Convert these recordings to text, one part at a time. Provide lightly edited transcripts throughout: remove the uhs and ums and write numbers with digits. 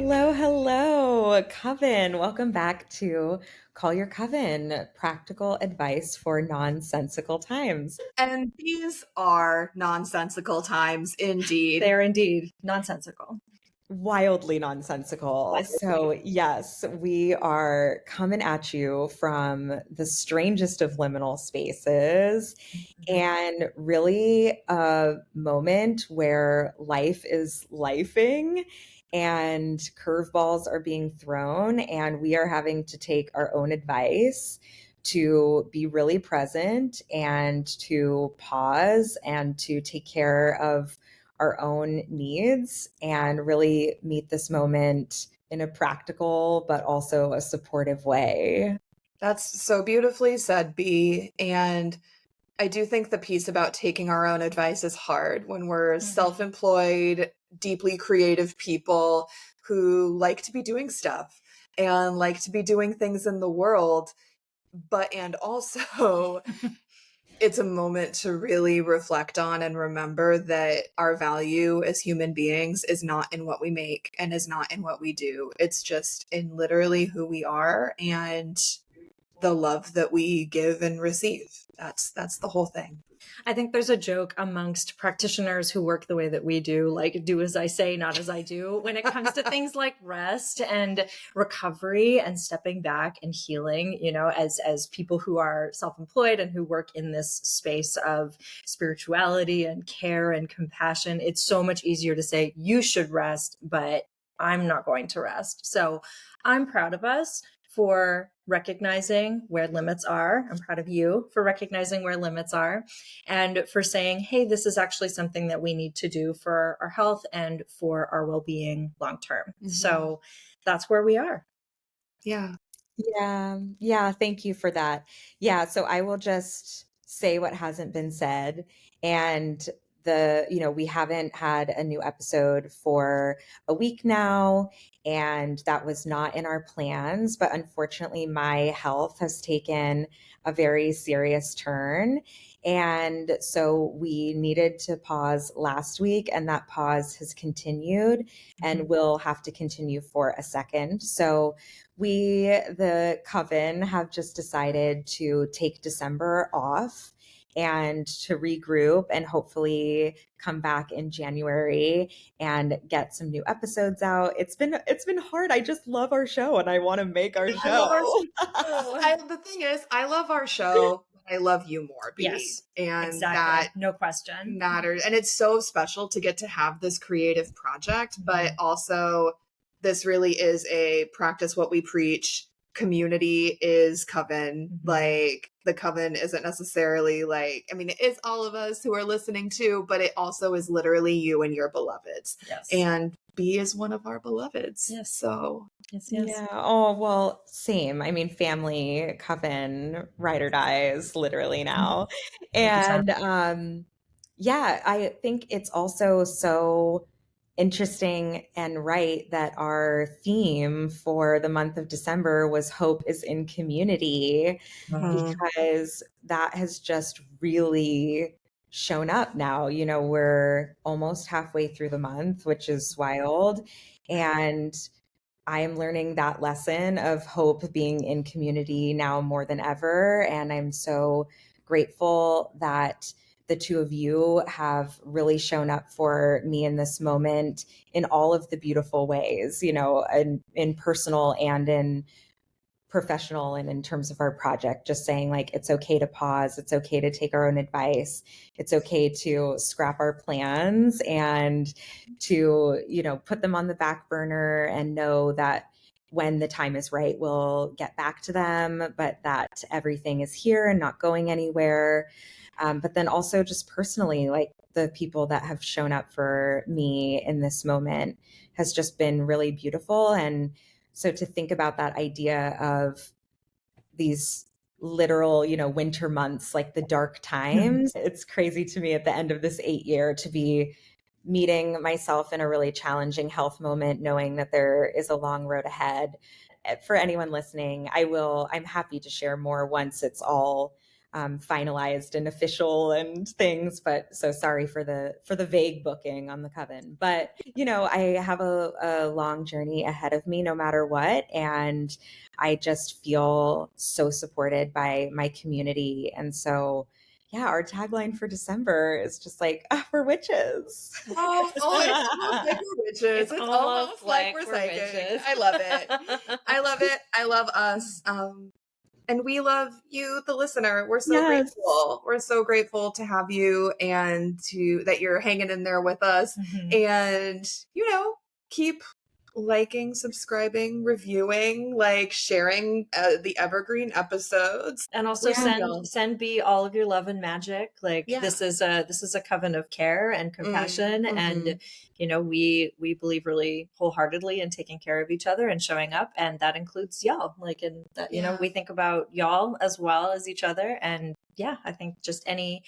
Hello, hello, Coven. Welcome back to Call Your Coven, practical advice for nonsensical times. And these are nonsensical times indeed. They're indeed nonsensical. Wildly nonsensical. So, yes, we are coming at you from the strangest of liminal spaces and really a moment where life is lifing and curveballs are being thrown, and we are having to take our own advice to be really present and to pause and to take care of our own needs and really meet this moment in a practical but also a supportive way. That's so beautifully said, Bee. And I do think the piece about taking our own advice is hard when we're self-employed, deeply creative people who like to be doing stuff and like to be doing things in the world. And also it's a moment to really reflect on and remember that our value as human beings is not in what we make and is not in what we do. It's just in literally who we are and the love that we give and receive. That's the whole thing. I think there's a joke amongst practitioners who work the way that we do, like do as I say, not as I do, when it comes to things like rest and recovery and stepping back and healing, you know, as people who are self-employed and who work in this space of spirituality and care and compassion. It's so much easier to say you should rest, but I'm not going to rest. So I'm proud of us for recognizing where limits are. I'm proud of you for recognizing where limits are and for saying, hey, this is actually something that we need to do for our health and for our well-being long term. So that's where we are. Yeah. Yeah. Thank you for that. Yeah. So I will just say what hasn't been said. And we haven't had a new episode for a week now, and that was not in our plans. But unfortunately, my health has taken a very serious turn. And so we needed to pause last week, and that pause has continued and will have to continue for a second. So we, the Coven, have just decided to take December off and to regroup and hopefully come back in January and get some new episodes out. It's been hard. I just love our show and I want to make our show. The thing is, I love our show. I love you more, Bee. Yes, and exactly. That no question matters. And it's so special to get to have this creative project, but also this really is a practice what we preach. Community is Coven. Like the Coven isn't necessarily like, I mean, it is all of us who are listening to, but it also is literally you and your beloveds. Yes. And Bee is one of our beloveds. Yes. So yes. Yeah. Oh, well, same. I mean, family, Coven, ride or dies, literally now. And yeah, I think it's also so interesting and right that our theme for the month of December was hope is in community, because that has just really shown up now. You know, we're almost halfway through the month, which is wild. And I am learning that lesson of hope being in community now more than ever. And I'm so grateful that the two of you have really shown up for me in this moment in all of the beautiful ways, you know, in personal and in professional and in terms of our project, just saying like, it's okay to pause. It's okay to take our own advice. It's okay to scrap our plans and to, you know, put them on the back burner and know that when the time is right, we'll get back to them, but that everything is here and not going anywhere. But then also just personally, like the people that have shown up for me in this moment has just been really beautiful. And so to think about that idea of these literal, you know, winter months, like the dark times, it's crazy to me at the end of this 8-year to be meeting myself in a really challenging health moment, knowing that there is a long road ahead. For anyone listening, I'm happy to share more once it's all finalized and official and things, but so sorry for the vague booking on the Coven. But I have a long journey ahead of me no matter what, and I just feel so supported by my community. And so yeah, our tagline for December is just like, we're witches. It's almost like we're witches. It's almost like we're psychic. witches. I love it. I love it. I love us. And we love you, the listener. We're so grateful. We're so grateful to have you and that you're hanging in there with us. And, keep liking, subscribing, reviewing, sharing the evergreen episodes. And also send Bee all of your love and magic. This is a coven of care and compassion. And we believe really wholeheartedly in taking care of each other and showing up, and that includes y'all. We think about y'all as well as each other. And I think just any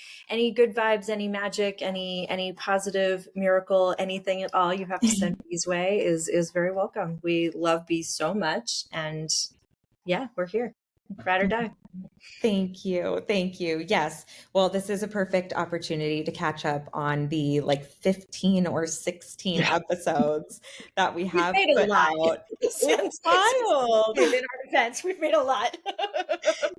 good vibes, any magic, any positive miracle, anything at all you have to send Bee's way is very welcome. We love Bee so much, and we're here, ride or die. Thank you. Yes. Well, this is a perfect opportunity to catch up on the 15 or 16 episodes that we have put out. It's wild. In our defense, we've made a lot.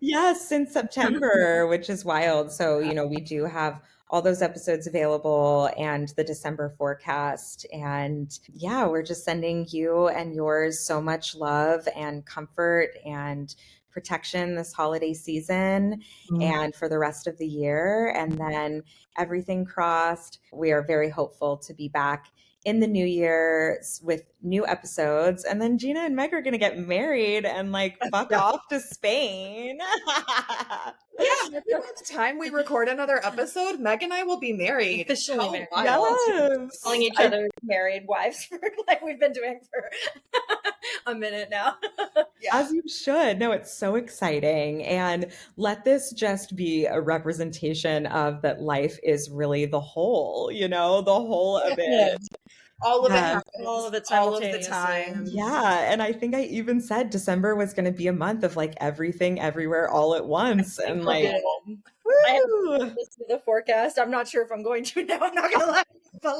Yes, since September, which is wild. So, we do have all those episodes available and the December forecast. And we're just sending you and yours so much love and comfort and protection this holiday season and for the rest of the year. And then everything crossed. We are very hopeful to be back in the new year with new episodes. And then Jeanna and Meg are going to get married and fuck off to Spain. Every time we record another episode, Meg and I will be married. Officially married. Yes. Calling each other married wives for we've been doing for a minute now. As you should. No, it's so exciting. And let this just be a representation of that life is really the whole, the whole of it. All of it happens. All of it all of the simultaneously. time. Yeah. And I think I even said December was going to be a month of everything everywhere all at once. And I haven't listened to the forecast. I'm not sure if I'm going to now. I'm not going to lie. But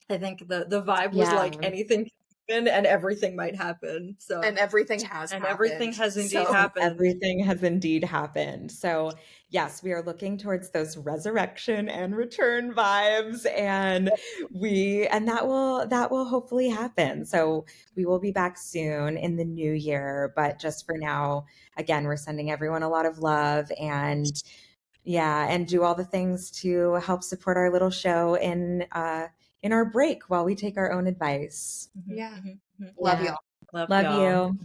I think the vibe was anything can happen and everything might happen. So and everything has and happened. Everything has indeed happened. Everything has indeed happened. So yes, we are looking towards those resurrection and return vibes, and that will hopefully happen. So we will be back soon in the new year. But just for now, again, we're sending everyone a lot of love and do all the things to help support our little show in our break while we take our own advice. Love y'all. Love you.